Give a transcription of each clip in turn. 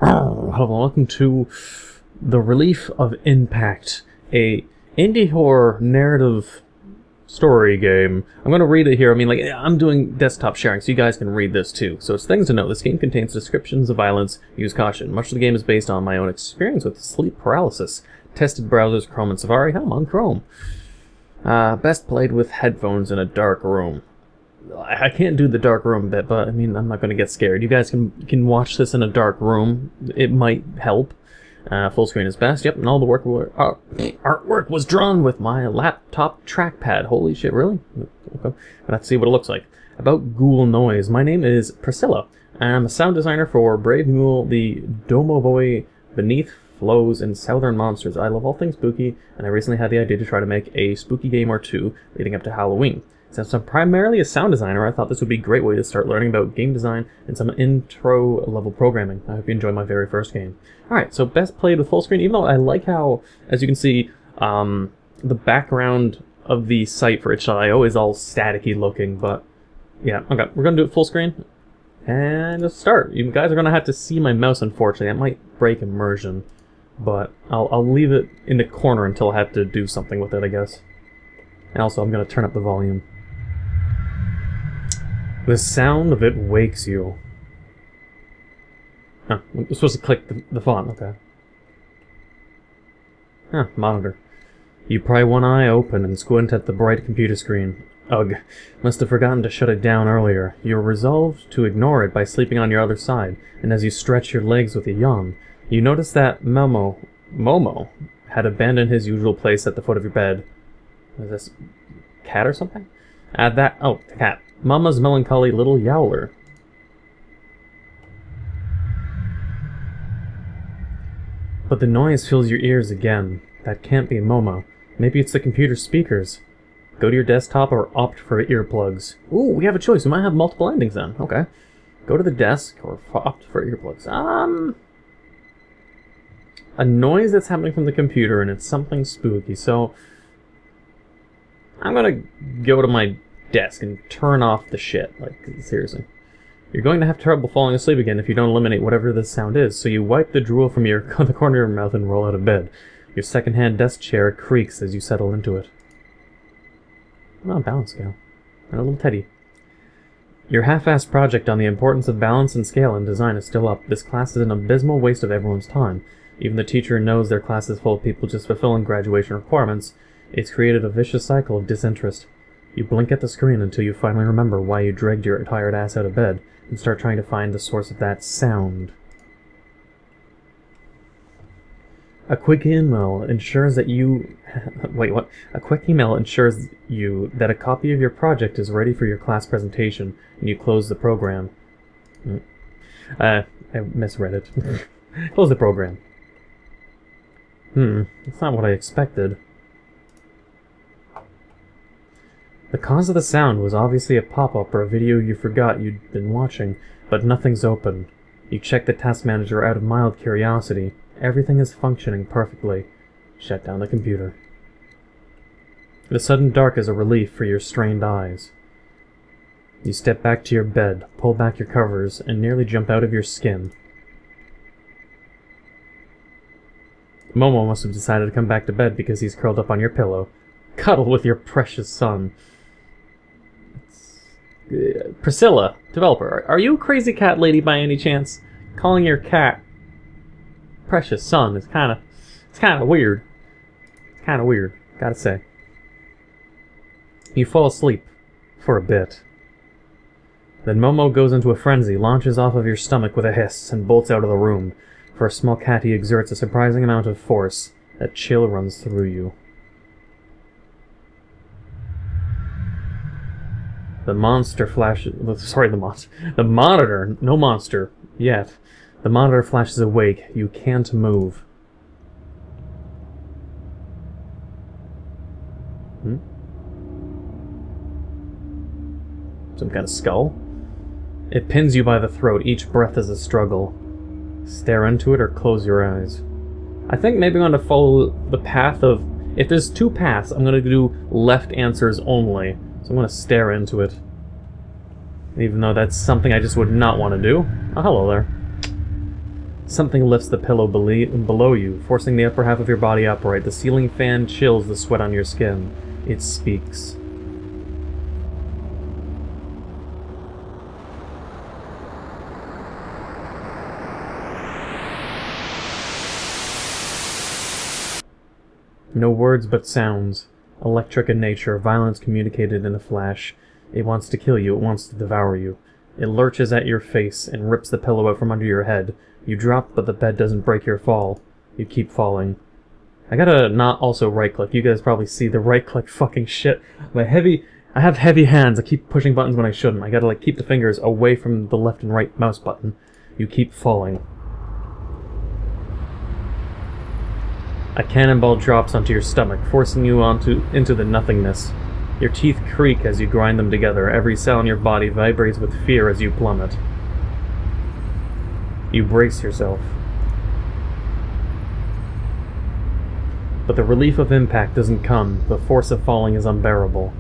Hello, welcome to The Relief of Impact, a indie horror narrative story game. I'm going to read it here. I mean, like, I'm doing desktop sharing, so you guys can read this too. So it's things to note. This game contains descriptions of violence. Use caution. Much of the game is based on my own experience with sleep paralysis. Tested browsers Chrome and Safari. I'm on Chrome. Best played with headphones in a dark room. I can't do the dark room bit, but I mean, I'm not going to get scared. You guys can watch this in a dark room. It might help. Full screen is best. Yep, and all the artwork was drawn with my laptop trackpad. Holy shit, really? Okay. Let's see what it looks like. About ghoulnoise. My name is Priscilla. I'm a sound designer for Brave Mule, the Domovoi Beneath Flows in Southern Monsters. I love all things spooky, and I recently had the idea to try to make a spooky game or two leading up to Halloween. Since I'm primarily a sound designer, I thought this would be a great way to start learning about game design and some intro-level programming. I hope you enjoy my very first game. Alright, so best played with full screen, even though I like how, as you can see, the background of the site for itch.io is all staticky looking, but yeah, okay, we're going to do it full screen. And let's start. You guys are going to have to see my mouse, unfortunately. That might break immersion, but I'll leave it in the corner until I have to do something with it, I guess. And also, I'm going to turn up the volume. The sound of it wakes you. Oh, I'm supposed to click the font, okay. Huh, monitor. You pry one eye open and squint at the bright computer screen. Ugh, must have forgotten to shut it down earlier. You're resolved to ignore it by sleeping on your other side, and as you stretch your legs with a yawn, you notice that Momo had abandoned his usual place at the foot of your bed. Is this cat or something? Oh, the cat. Mama's melancholy little yowler. But the noise fills your ears again. That can't be Momo. Maybe it's the computer speakers. Go to your desktop or opt for earplugs. Ooh, we have a choice. We might have multiple endings then. Okay. Go to the desk or opt for earplugs. A noise that's happening from the computer and it's something spooky, so I'm gonna go to my desk and turn off the shit. Like, seriously. You're going to have trouble falling asleep again if you don't eliminate whatever this sound is, so you wipe the drool from the corner of your mouth and roll out of bed. Your second-hand desk chair creaks as you settle into it. Oh, balance scale. And a little teddy. Your half-assed project on the importance of balance and scale in design is still up. This class is an abysmal waste of everyone's time. Even the teacher knows their class is full of people just fulfilling graduation requirements. It's created a vicious cycle of disinterest. You blink at the screen until you finally remember why you dragged your tired ass out of bed and start trying to find the source of that sound. A quick email ensures that you... Wait, what? A quick email ensures you that a copy of your project is ready for your class presentation, and you close the program. I misread it. Close the program. That's not what I expected. The cause of the sound was obviously a pop-up or a video you forgot you'd been watching, but nothing's open. You check the task manager out of mild curiosity. Everything is functioning perfectly. Shut down the computer. The sudden dark is a relief for your strained eyes. You step back to your bed, pull back your covers, and nearly jump out of your skin. Momo must have decided to come back to bed because he's curled up on your pillow. Cuddle with your precious son. Priscilla, developer, are you a crazy cat lady by any chance? Calling your cat precious son is kind of weird. It's kind of weird, gotta say. You fall asleep for a bit. Then Momo goes into a frenzy, launches off of your stomach with a hiss, and bolts out of the room. For a small cat, he exerts a surprising amount of force. A chill runs through you. The monster flashes... Sorry, the monitor. No monster. Yet. The monitor flashes awake. You can't move. Some kind of skull? It pins you by the throat. Each breath is a struggle. Stare into it or close your eyes. I think maybe I'm going to follow the path of... If there's two paths, I'm going to do left answers only. So I'm going to stare into it. Even though that's something I just would not want to do. Oh, hello there. Something lifts the pillow below you, forcing the upper half of your body upright. The ceiling fan chills the sweat on your skin. It speaks. No words but sounds. Electric in nature, violence communicated in a flash. It wants to kill you, it wants to devour you. It lurches at your face and rips the pillow out from under your head. You drop, but the bed doesn't break your fall. You keep falling. I gotta not also right-click. You guys probably see the right-click fucking shit. I have heavy hands. I keep pushing buttons when I shouldn't. I gotta, like, keep the fingers away from the left and right mouse button. You keep falling. A cannonball drops onto your stomach, forcing you into the nothingness. Your teeth creak as you grind them together. Every cell in your body vibrates with fear as you plummet. You brace yourself. But the relief of impact doesn't come. The force of falling is unbearable.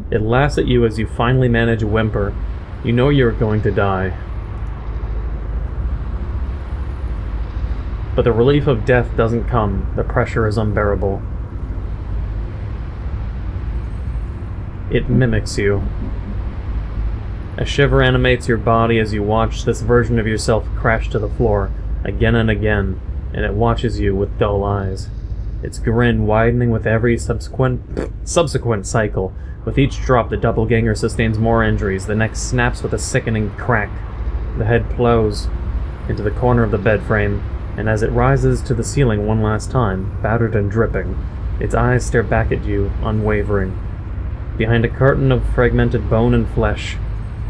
It laughs at you as you finally manage a whimper. You know you're going to die. But the relief of death doesn't come. The pressure is unbearable. It mimics you. A shiver animates your body as you watch this version of yourself crash to the floor, again and again, and it watches you with dull eyes. Its grin widening with every subsequent cycle. With each drop, the doppelganger sustains more injuries. The neck snaps with a sickening crack. The head plows into the corner of the bed frame, and as it rises to the ceiling one last time, battered and dripping, its eyes stare back at you, unwavering. Behind a curtain of fragmented bone and flesh,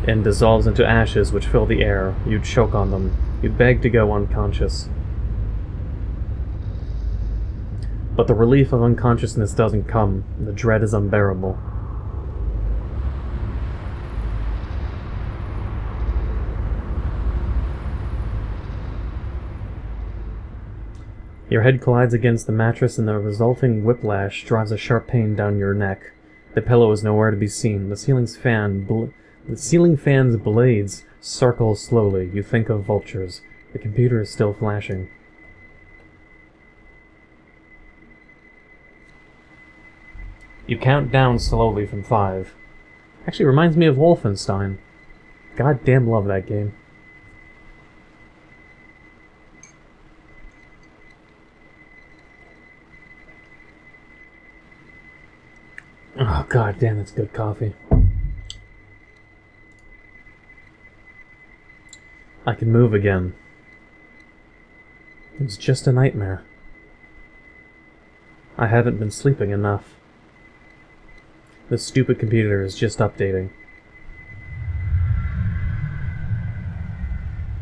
and dissolves into ashes which fill the air, you choke on them. You beg to go unconscious. But the relief of unconsciousness doesn't come. The dread is unbearable. Your head collides against the mattress and the resulting whiplash drives a sharp pain down your neck. The pillow is nowhere to be seen. The ceiling fan's blades circle slowly. You think of vultures. The computer is still flashing. You count down slowly from 5. Actually reminds me of Wolfenstein. Goddamn love that game. Oh, god damn, that's good coffee. I can move again. It's just a nightmare. I haven't been sleeping enough. This stupid computer is just updating.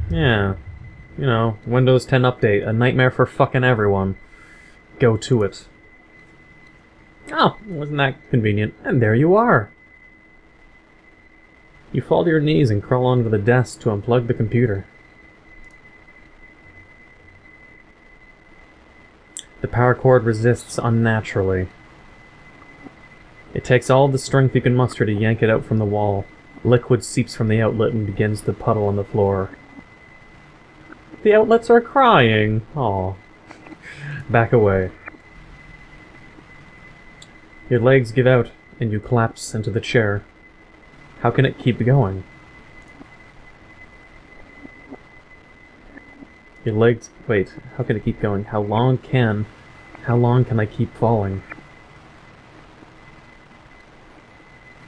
Yeah. You know, Windows 10 update. A nightmare for fucking everyone. Go to it. Oh, wasn't that convenient? And there you are! You fall to your knees and crawl onto the desk to unplug the computer. The power cord resists unnaturally. It takes all the strength you can muster to yank it out from the wall. Liquid seeps from the outlet and begins to puddle on the floor. The outlets are crying! Aw. Back away. Your legs give out, and you collapse into the chair. How can it keep going? Your legs... Wait, how can it keep going? How long can I keep falling?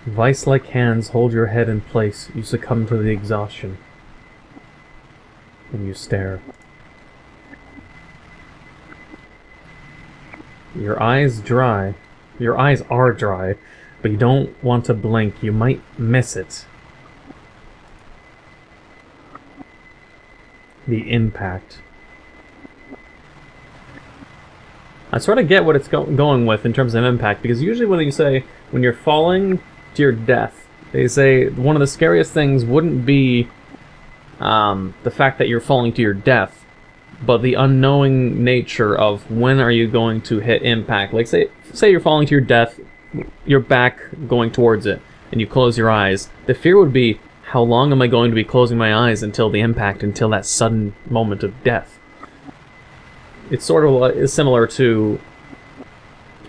Vice-like hands hold your head in place. You succumb to the exhaustion. And you stare. Your eyes dry. Your eyes are dry, but you don't want to blink. You might miss it. The impact. I sort of get what it's going with in terms of impact, because usually when you say, when you're falling to your death, they say one of the scariest things wouldn't be the fact that you're falling to your death, but the unknowing nature of when are you going to hit impact. Like, say you're falling to your death, your back going towards it, and you close your eyes, the fear would be, how long am I going to be closing my eyes until the impact, until that sudden moment of death? It's sort of similar to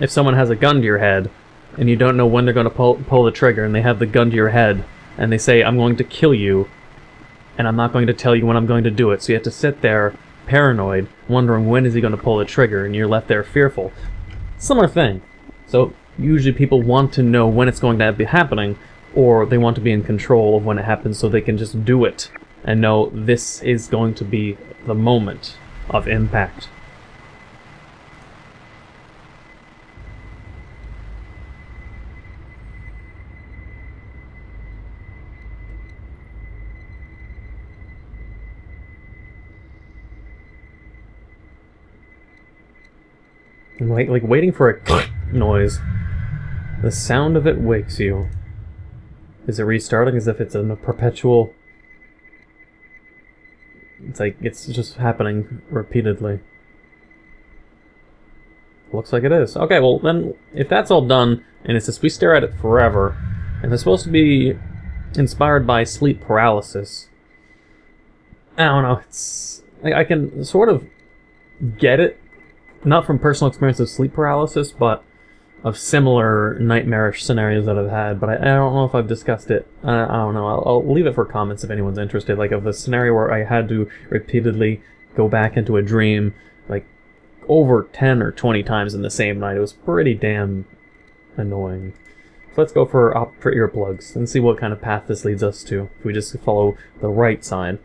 if someone has a gun to your head, and you don't know when they're going to pull the trigger, and they have the gun to your head, and they say, I'm going to kill you, and I'm not going to tell you when I'm going to do it. So you have to sit there, paranoid, wondering when is he going to pull the trigger, and you're left there fearful. Similar thing. So usually people want to know when it's going to be happening, or they want to be in control of when it happens so they can just do it and know this is going to be the moment of impact. Like waiting for a noise. The sound of it wakes you. Is it restarting as if it's in a perpetual... It's like it's just happening repeatedly. Looks like it is. Okay, well then, if that's all done, and it's just we stare at it forever, and it's supposed to be inspired by sleep paralysis, I don't know, it's... I can sort of get it. Not from personal experience of sleep paralysis, but of similar nightmarish scenarios that I've had. But I don't know if I've discussed it. I don't know. I'll leave it for comments if anyone's interested. Like of the scenario where I had to repeatedly go back into a dream, like over 10 or 20 times in the same night. It was pretty damn annoying. So let's go for earplugs and see what kind of path this leads us to. If we just follow the right side.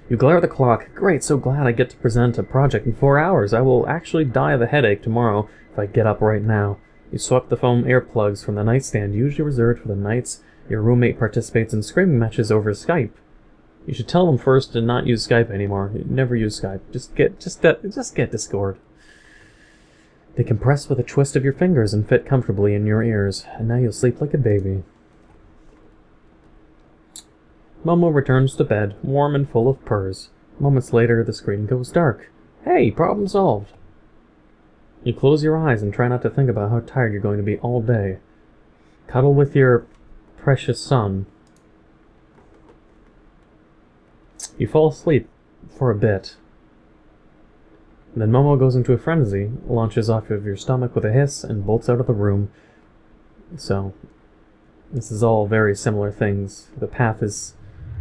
You glare at the clock. Great, so glad I get to present a project in 4 hours. I will actually die of a headache tomorrow if I get up right now. You swept the foam earplugs from the nightstand, usually reserved for the nights your roommate participates in screaming matches over Skype. You should tell them first to not use Skype anymore. Never use Skype. Just get Discord. They compress with a twist of your fingers and fit comfortably in your ears, and now you'll sleep like a baby. Momo returns to bed, warm and full of purrs. Moments later, the screen goes dark. Hey, problem solved! You close your eyes and try not to think about how tired you're going to be all day. Cuddle with your precious son. You fall asleep for a bit. Then Momo goes into a frenzy, launches off of your stomach with a hiss, and bolts out of the room. So, this is all very similar things. The path is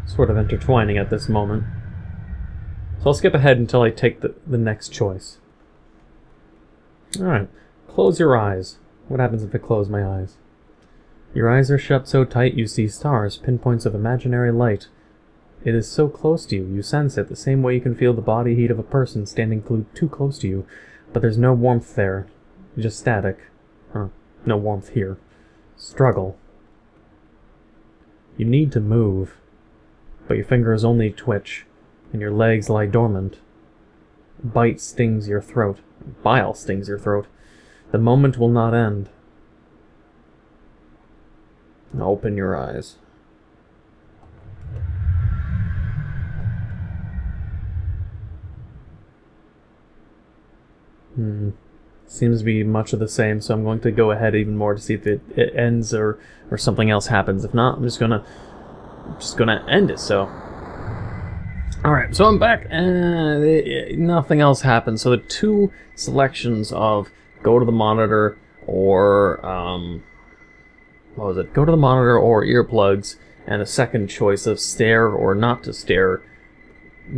sort of intertwining at this moment. So I'll skip ahead until I take the next choice. Alright, close your eyes. What happens if I close my eyes? Your eyes are shut so tight you see stars, pinpoints of imaginary light. It is so close to you, you sense it, the same way you can feel the body heat of a person standing too close to you. But there's no warmth there, just static. No warmth here. Struggle. You need to move, but your fingers only twitch, and your legs lie dormant. Bite stings your throat. Bile stings your throat. The moment will not end. Open your eyes. Seems to be much of the same, so I'm going to go ahead even more to see if it ends or something else happens. If not, I'm just gonna end it, so. Alright, so I'm back, and nothing else happens. So the two selections of go to the monitor or, what was it? Go to the monitor or earplugs, and a second choice of stare or not to stare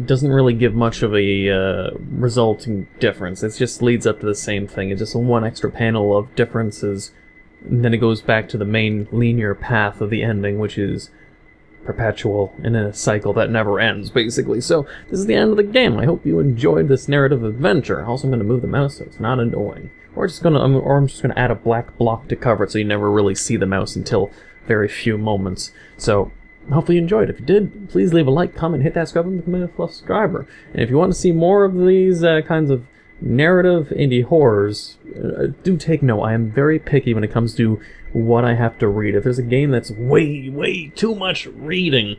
doesn't really give much of a resulting difference. It just leads up to the same thing. It's just one extra panel of differences, and then it goes back to the main linear path of the ending, which is perpetual in a cycle that never ends, basically. So this is the end of the game. I hope you enjoyed this narrative adventure. Also, I'm going to move the mouse so it's not annoying. Or I'm just gonna add a black block to cover it so you never really see the mouse until very few moments. So hopefully you enjoyed. If you did, please leave a like, comment, hit that subscribe button, become a subscriber. And if you want to see more of these kinds of narrative indie horrors, do take note. I am very picky when it comes to what I have to read. If there's a game that's way too much reading,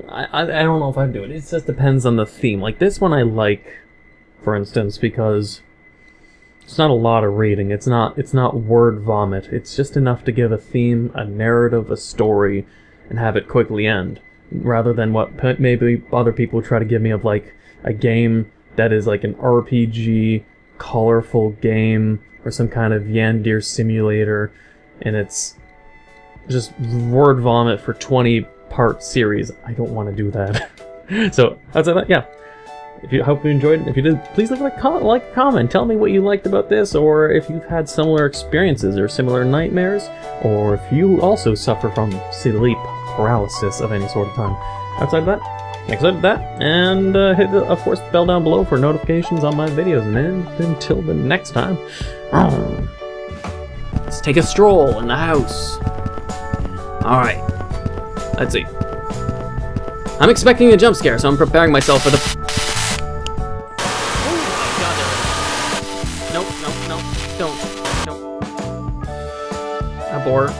I don't know if I'd do it. It just depends on the theme. Like this one I like, for instance, because It's not a lot of reading. It's not word vomit. It's just enough to give a theme, a narrative, a story, and have it quickly end. Rather than what maybe other people try to give me of like a game that is like an RPG, colorful game, or some kind of Yandir simulator, and it's just word vomit for 20-part series. I don't want to do that. So outside that, yeah. Hope you enjoyed it. If you did, please leave a comment. Tell me what you liked about this, or if you've had similar experiences or similar nightmares, or if you also suffer from sleep paralysis of any sort of time. Outside of that, and hit of course the bell down below for notifications on my videos. And until the next time, let's take a stroll in the house. All right, let's see. I'm expecting a jump scare, so I'm preparing myself for the. Nope, don't. Abort.